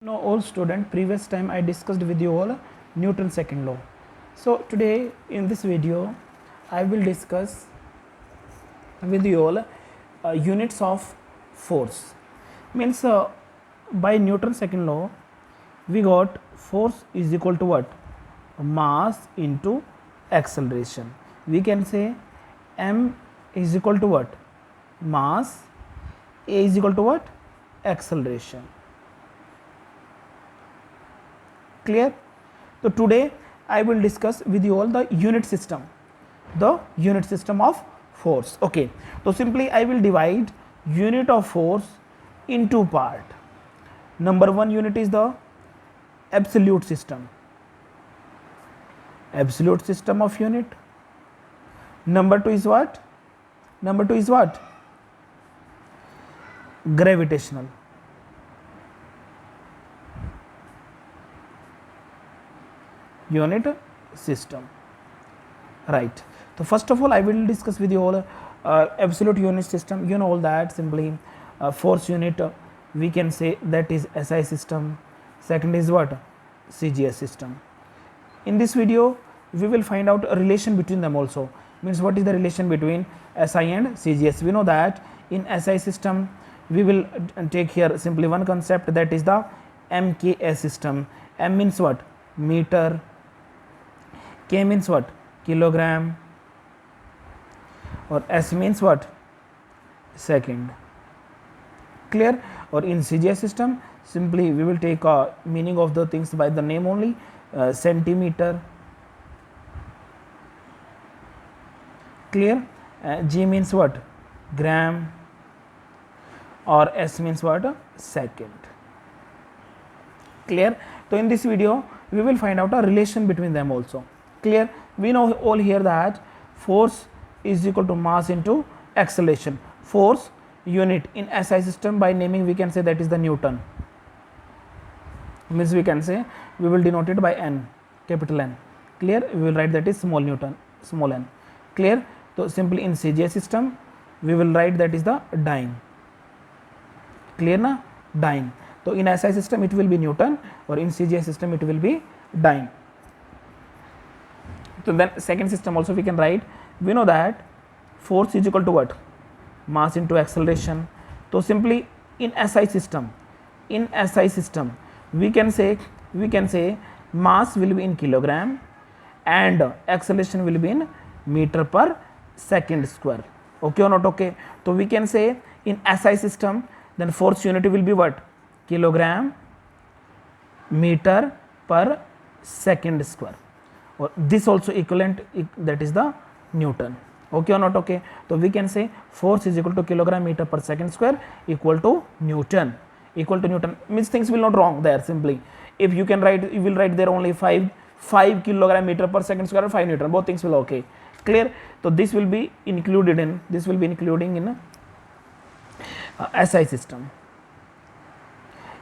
Now all student, previous time I discussed with you all Newton's second law. So today in this video I will discuss with you all units of force. Means by Newton's second law we got force is equal to what? Mass into acceleration. We can say m is equal to what? Mass. A is equal to what? Acceleration. Clear? So today I will discuss with you all the unit system of force. Okay, so simply I will divide unit of force in two part. Number one unit is the absolute system of unit. Number two is what? Gravitational. Unit system, right? So first of all I will discuss with you all absolute unit system. You know all that simply force unit we can say that is SI system. Second is what? CGS system. In this video we will find out a relation between them also. Means what is the relation between SI and CGS? We know that in SI system we will take here simply one concept, that is the MKS system. M means what? Meter. K means what? Kilogram. Or S means what? Second. Clear? Or in CGS system simply we will take meaning of the things by the name only. Centimeter. Clear? G means what? Gram. Or S means what? Second. Clear? So in this video we will find out a relation between them also. Clear? We know all here that force is equal to mass into acceleration. Force unit in SI system by naming we can say that is the Newton. Means we can say we will denote it by N, capital N. Clear? We will write that is small Newton, small n. Clear? So simply in CGS system we will write that is the dyne. Clear na? Dyne. So in SI system it will be Newton, or in CGS system it will be dyne. So then second system also we can write. We know that force is equal to what? Mass into acceleration. So simply in SI system we can say mass will be in kilogram and acceleration will be in meter per second square. Okay or not? Okay. So we can say in SI system then force unit will be what? Kilogram meter per second square, or this also equivalent, that is the Newton. Okay or not? Okay. So we can say force is equal to kilogram meter per second square equal to Newton. Means things will not wrong there. Simply if you can write, you will write there only 5 kilogram meter per second square or 5 Newton, both things will okay. Clear? So this will be including in SI system.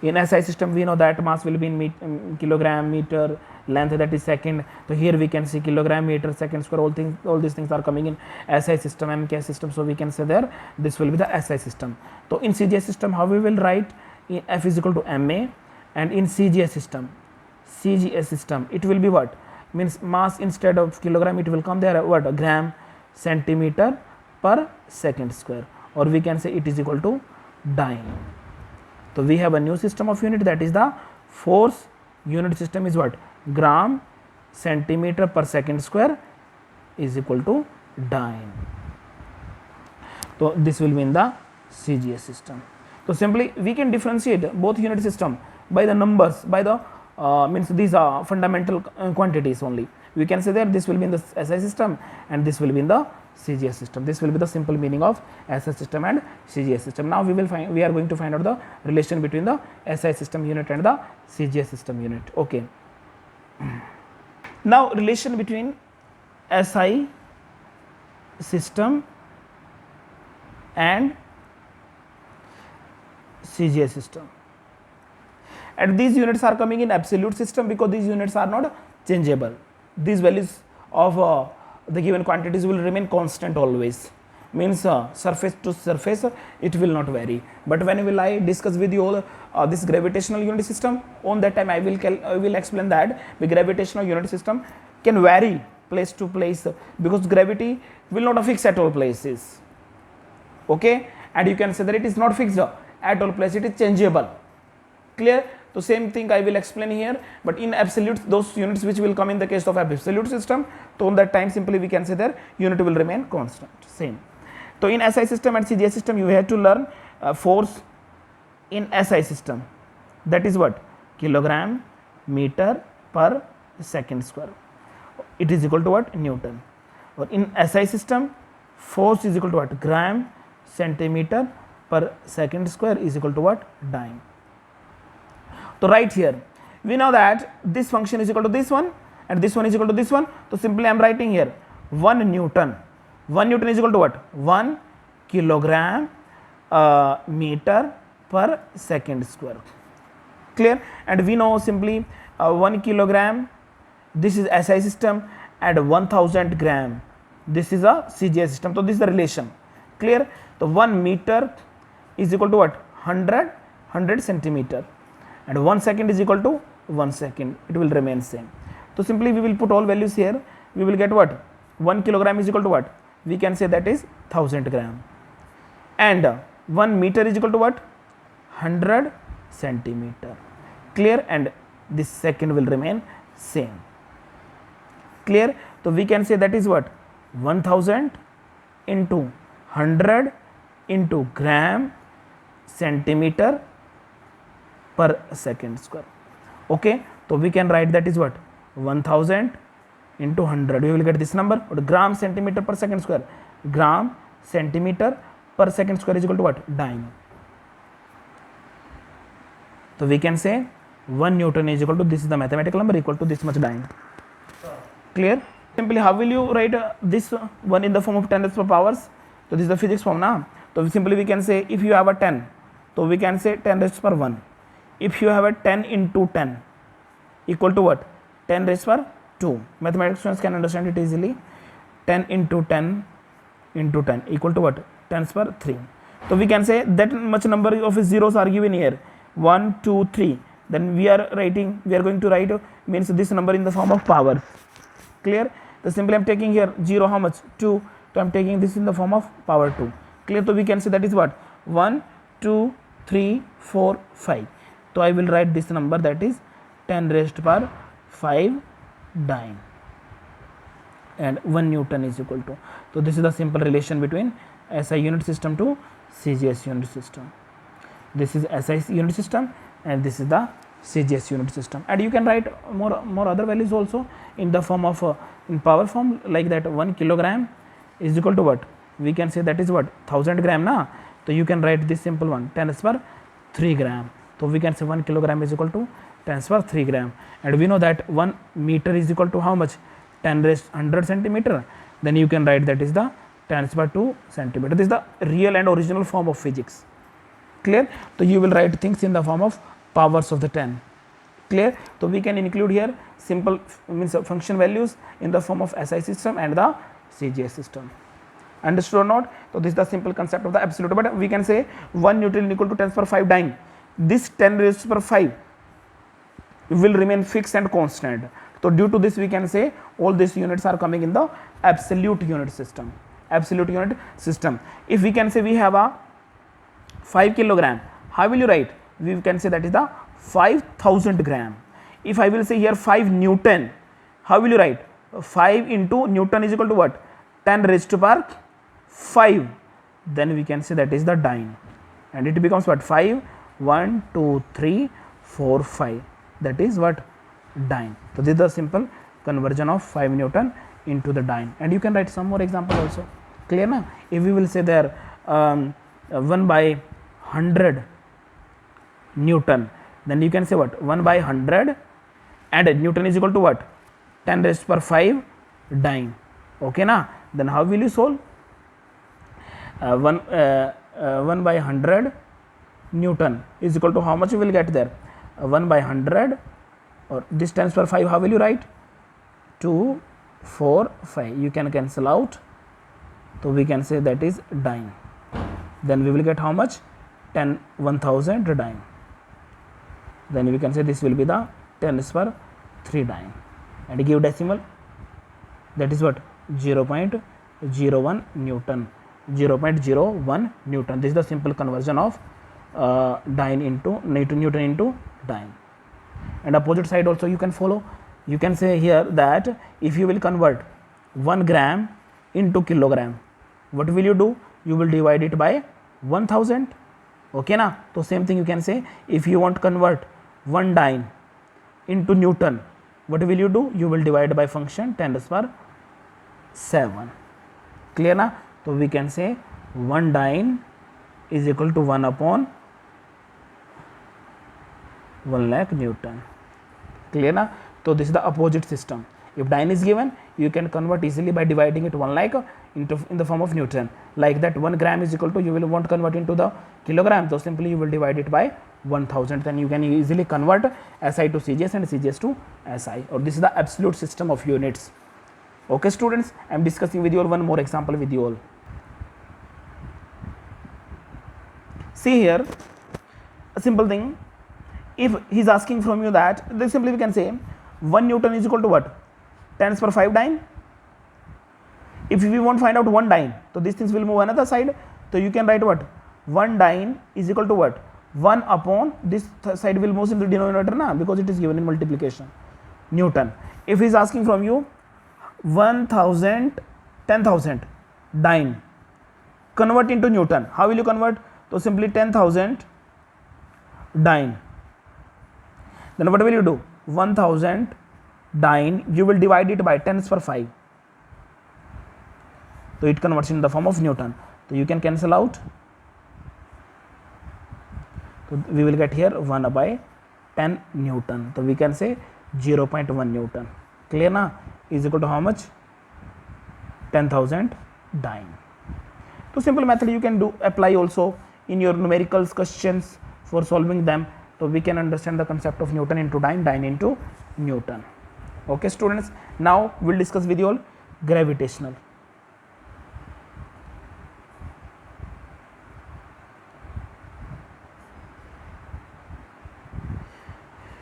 In SI system we know that mass will be in kilogram meter, length that is second. So here we can see kilogram meter second square, all these things are coming in SI system, MKS system. So we can say there this will be the SI system. So in CGS system how we will write? F is equal to MA, and in CGS system it will be what? Means mass instead of kilogram it will come there what? Gram, centimeter per second square, or we can say it is equal to dyne. So we have a new system of unit, that is the force unit system is what? Gram centimeter per second square is equal to dyne. So this will be in the CGS system. So simply we can differentiate both unit system by the numbers, by the means these are fundamental quantities only. We can say that this will be in the SI system and this will be in the CGS system. This will be the simple meaning of SI system and CGS system. Now we are going to find out the relation between the SI system unit and the CGS system unit. Okay. Now relation between SI system and CGS system. And these units are coming in absolute system because these units are not changeable. These values of the given quantities will remain constant always. means surface to surface, it will not vary. But when will I discuss with you all this gravitational unit system, on that time I will explain that the gravitational unit system can vary place to place, because gravity will not fix at all places. Okay, and you can say that it is not fixed at all places, it is changeable. Clear? So same thing I will explain here, but in absolute, those units which will come in the case of absolute system, so on that time simply we can say their unit will remain constant, same. So in SI system and CGS system you have to learn force in SI system, that is what, kilogram meter per second square, it is equal to what, Newton. Or in SI system, force is equal to what, gram centimeter per second square is equal to what, dyne. So right here we know that this function is equal to this one and this one is equal to this one. So simply I am writing here 1 Newton. 1 Newton is equal to what, 1 kilogram meter per second square. Clear? And we know simply 1 kilogram, this is SI system, and 1000 gram, this is a CGS system. So this is the relation. Clear? So 1 meter is equal to what, 100 centimeter, and 1 second is equal to 1 second, it will remain same. So simply we will put all values here, we will get what, 1 kilogram is equal to what, we can say that is 1000 gram, and 1 meter is equal to what, 100 centimeter. Clear? And this second will remain same. Clear? So we can say that is what, 1000 into 100 into gram centimeter per second square. Okay, so we can write that is what, 1000 into 100, we will get this number, but gram centimeter per second square, gram centimeter per second square is equal to what, dyne. So we can say 1 Newton is equal to, this is the mathematical number, equal to this much dyne. Clear? Simply how will you write this one in the form of 10 raised to powers? So this is the physics form now. So simply we can say if you have a 10, so we can say 10 raised per 1. If you have a 10 into 10 equal to what, 10 raised per 2. Mathematics students can understand it easily. 10 into 10 into 10 equal to what, 10 raised per 3. So we can say that much number of zeros are given here, 1, 2, 3. Then we are going to write means this number in the form of powers. Clear? So simply I am taking here 0, how much, 2, so I am taking this in the form of power 2. Clear? So we can say that is what, 1, 2, 3, 4, 5. So I will write this number, that is 10 raised per 5 dyne, and 1 Newton is equal to. So this is the simple relation between SI unit system to CGS unit system. This is SI unit system and this is the CGS unit system. And you can write more other values also in the form of in power form, like that 1 kilogram is equal to what, we can say that is what, 1000 gram na. So you can write this simple one, 10 raised per 3 gram. So we can say 1 kilogram is equal to 10 raised per 3 gram, and we know that 1 meter is equal to how much, 10 raised 100 centimeter. Then you can write that is the 10 raised per 2 centimeter. This is the real and original form of physics. Clear? So you will write things in the form of powers of the 10. Clear? So we can include here simple means function values in the form of SI system and the CGS system. Understood or not? So this is the simple concept of the absolute, but we can say 1 Newton equal to 10 raised per 5 dyne. This 10 raised per 5 will remain fixed and constant. So due to this we can say all these units are coming in the absolute unit system. Absolute unit system. If we can say we have a 5 kilogram, how will you write? We can say that is the 5000 gram. If I will say here 5 Newton, how will you write? 5 into Newton is equal to what? 10 raised to power 5. Then we can say that is the dyne, and it becomes what? 5, 1, 2, 3, 4, 5. That is what? Dyne. So this is the simple conversion of 5 Newton into the dyne. And you can write some more example also. Clear na? If we will say there 1 by 100 Newton, then you can say what? 1 by 100 and Newton is equal to what? 10 raised per 5 dyne. Okay na? Then how will you solve? 1 by 100 Newton is equal to how much you will get there? 1 by 100, or this 10 per 5, how will you write? 2, 4, 5. You can cancel out So we can say that is dyne. Then we will get how much? 1000 dyne. Then we can say this will be the 10 raised power 3 dyne, and give decimal, that is what? 0.01 Newton. 0.01 Newton. This is the simple conversion of dyne into Newton into dyne. And opposite side also you can follow. You can say here that if you will convert 1 gram into kilogram, what will you do? You will divide it by 1000. Okay na? So same thing you can say, if you want to convert 1 dyne into Newton, what will you do? You will divide by function 10 raised power 7. Clear na? So we can say 1 dyne is equal to 1 upon 1 lakh Newton. Clear na? So this is the opposite system. If dyne is given, you can convert easily by dividing it 1 lakh into in the form of Newton. Like that 1 gram is equal to, you will want to convert into the kilogram, so simply you will divide it by 1000. Then you can easily convert SI to CGS and CGS to SI. Or this is the absolute system of units. Okay students, I am discussing with you all one more example with you all. See here, a simple thing. If he is asking from you that, then simply we can say 1 Newton is equal to what? 10 raised power 5 dyne. If we want to find out 1 dyne, so these things will move another side. So you can write what? 1 dyne is equal to what? 1 upon this side will move into denominator na, because it is given in multiplication, Newton. If he is asking from you 1000 dyne, convert into Newton. How will you convert? So simply 10,000 dyne. Then what will you do? 1000 dyne, you will divide it by 10 raised power 5. So it converts in the form of Newton. So you can cancel out. So we will get here 1 by 10 Newton. So we can say 0.1 Newton. Clear na? Is equal to how much? 10,000 dyne. So simple method you can do apply also in your numericals questions for solving them. So we can understand the concept of Newton into dyne, dyne into Newton. Okay students, now we will discuss with you all gravitational.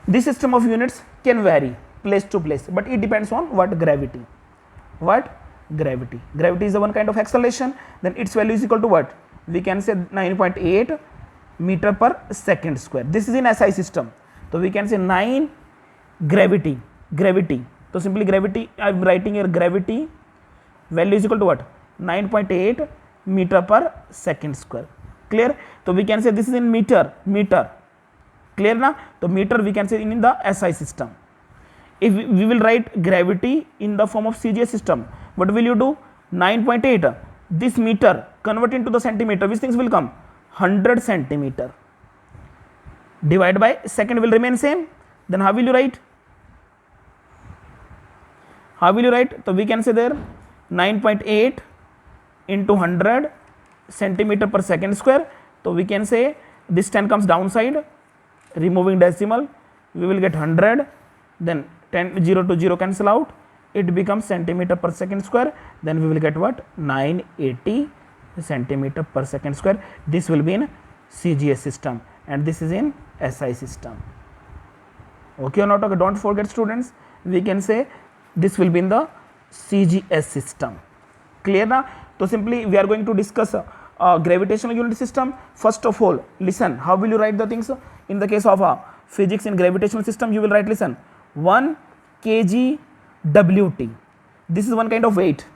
This system of units can vary place to place, but it depends on what? Gravity. What? Gravity. Gravity is the one kind of acceleration, then its value is equal to what? We can say 9.8 meter per second square. This is in SI system. So we can say 9 gravity. So simply gravity, I am writing here gravity value is equal to what? 9.8 meter per second square. Clear? So we can say this is in meter. Clear na? So meter we can say in the SI system. If we will write gravity in the form of CGS system, what will you do? 9.8, this meter convert into the centimeter, which things will come? 100 centimeter. Divide by second will remain same. Then how will you write? So we can say there 9.8 into 100 centimeter per second square. So we can say this 10 comes downside, removing decimal, we will get 100, then 10 0 to 0 cancel out, it becomes centimeter per second square. Then we will get what? 980 centimeter per second square. This will be in CGS system and this is in SI system. Okay or not? Okay, don't forget students, we can say this will be in the CGS system. Clear na? So simply we are going to discuss gravitational unit system. First of all, listen, how will you write the things? In the case of physics in gravitational system, you will write, listen, 1 kg Wt. This is one kind of weight.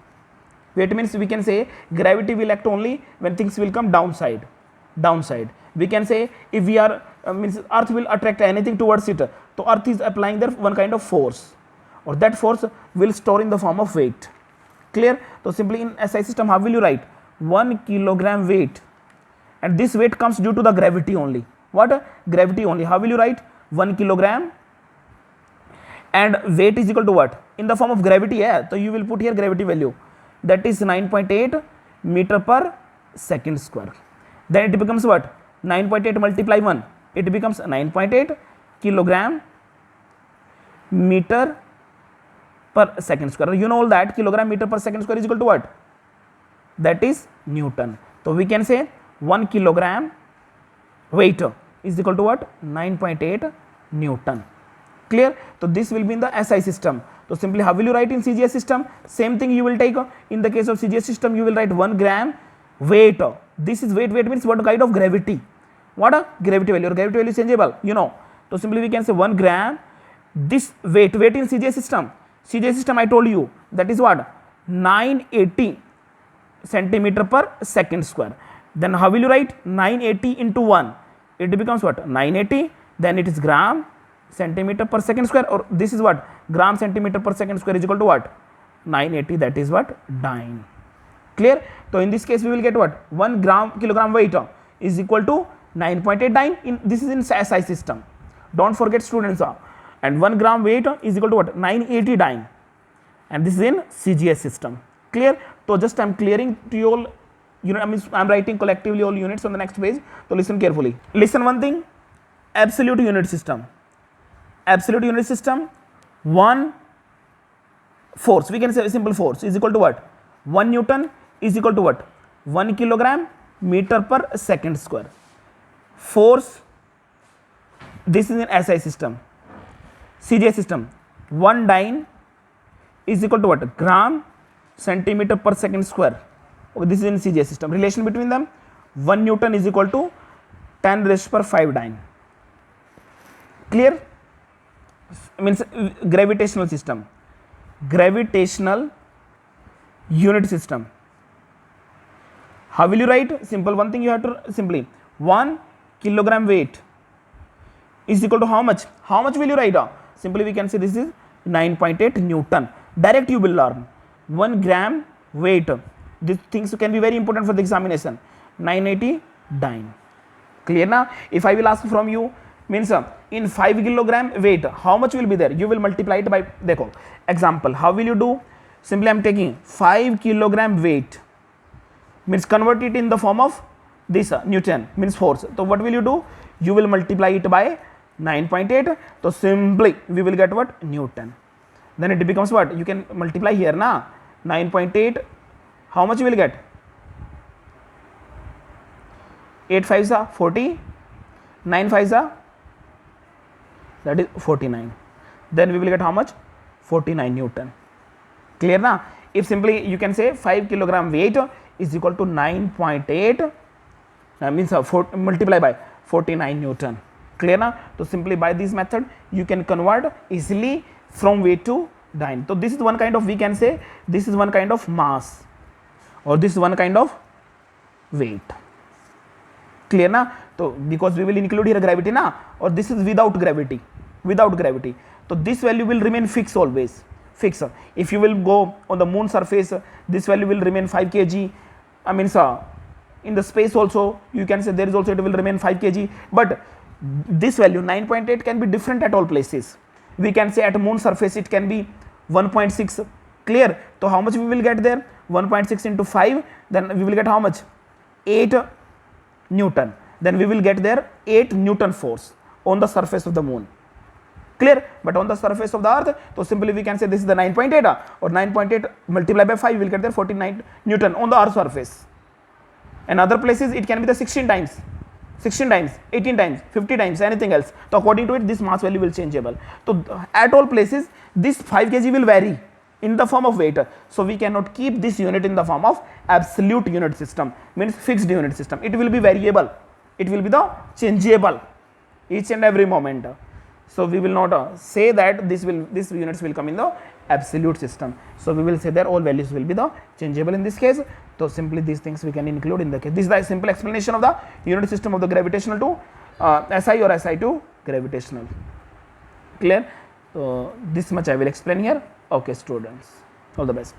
Weight means we can say gravity will act only when things will come downside. We can say if we are means earth will attract anything towards it, so earth is applying there one kind of force, or that force will store in the form of weight. Clear? So simply in SI system, how will you write? 1 kilogram weight, and this weight comes due to the gravity only. What? Gravity only. How will you write? 1 kilogram and weight is equal to what? In the form of gravity, yeah. So you will put here gravity value, that is 9.8 meter per second square. Then it becomes what? 9.8 multiply 1, it becomes 9.8 kilogram meter per second square. You know all that kilogram meter per second square is equal to what? that is Newton. So we can say 1 kilogram weight is equal to what? 9.8 Newton. Clear? So this will be in the SI system. So simply how will you write in CGS system? Same thing you will take. In the case of CGS system, you will write 1 gram weight. This is weight. Weight means what kind of gravity? What a gravity value? Or gravity value is changeable, you know. So simply we can say 1 gram. This weight in CGS system. CGS system I told you that is what? 980 centimeter per second square. Then how will you write 980 into 1? It becomes what? 980. Then it is gram centimeter per second square, or this is what? Gram centimeter per second square is equal to what? 980. That is what? Dyne. Clear? So in this case we will get what? 1 kilogram weight is equal to 9.8 dyne. This is in SI system. Don't forget, students. And 1 gram weight is equal to what? 980 dyne. And this is in CGS system. Clear? So just I am clearing to you all. I am writing collectively all units on the next page. So listen carefully. Listen one thing. Absolute unit system. Absolute unit system. 1 force. We can say simple force is equal to what? 1 Newton is equal to what? 1 kilogram meter per second square. Force. This is in SI system. CGS system. 1 dyne is equal to what? Gram centimeter per second square. Okay, this is in CGS system. Relation between them, 1 Newton is equal to 10 raised per 5 dyne. Clear? Means gravitational system. Gravitational unit system. How will you write? Simple one thing you have to simply 1 kilogram weight is equal to how much? How much will you write? Simply we can say this is 9.8 Newton. Direct you will learn. 1 gram weight. These things can be very important for the examination. 980 dyne. Clear now? If I will ask from you, means in 5 kilogram weight, how much will be there? You will multiply it by, dekho, example, how will you do? Simply I am taking 5 kilogram weight, means convert it in the form of this Newton, means force. So what will you do? You will multiply it by 9.8. So simply we will get what? Newton. Then it becomes what? You can multiply here na. 9.8. How much you will get? 8 5s are 40. 9 5s are, that is 49. Then we will get how much? 49 Newton. Clear na? If simply you can say 5 kilogram weight is equal to 9.8, means multiply by 49 Newton. Clear na? So simply by this method you can convert easily from weight to dyne. So this is one kind of, we can say this is one kind of mass, or this is one kind of weight. Clear na? So because we will include here gravity na, or this is without gravity. Without gravity. So this value will remain fixed always. Fixed. If you will go on the moon surface, this value will remain 5 kg. I mean, in the space also you can say there is also it will remain 5 kg. But this value 9.8 can be different at all places. We can say at moon surface it can be 1.6. Clear? So how much we will get there? 1.6 into 5. Then we will get how much? 8 Newton. Then we will get there 8 Newton force on the surface of the moon. Clear? But on the surface of the earth, so simply we can say this is the 9.8 or 9.8 multiplied by 5, we will get there 49 Newton on the earth surface. And other places it can be the 16 times, 18 times, 50 times, anything else. So according to it, this mass value will changeable. So at all places, this 5 kg will vary in the form of weight. So we cannot keep this unit in the form of absolute unit system, means fixed unit system. It will be variable. It will be the changeable each and every moment. So we will not say that this units will come in the absolute system. So we will say that all values will be the changeable in this case. So simply these things we can include in the case. This is the simple explanation of the unit system of the gravitational to SI or SI to gravitational. Clear? So this much I will explain here. Okay, students, all the best.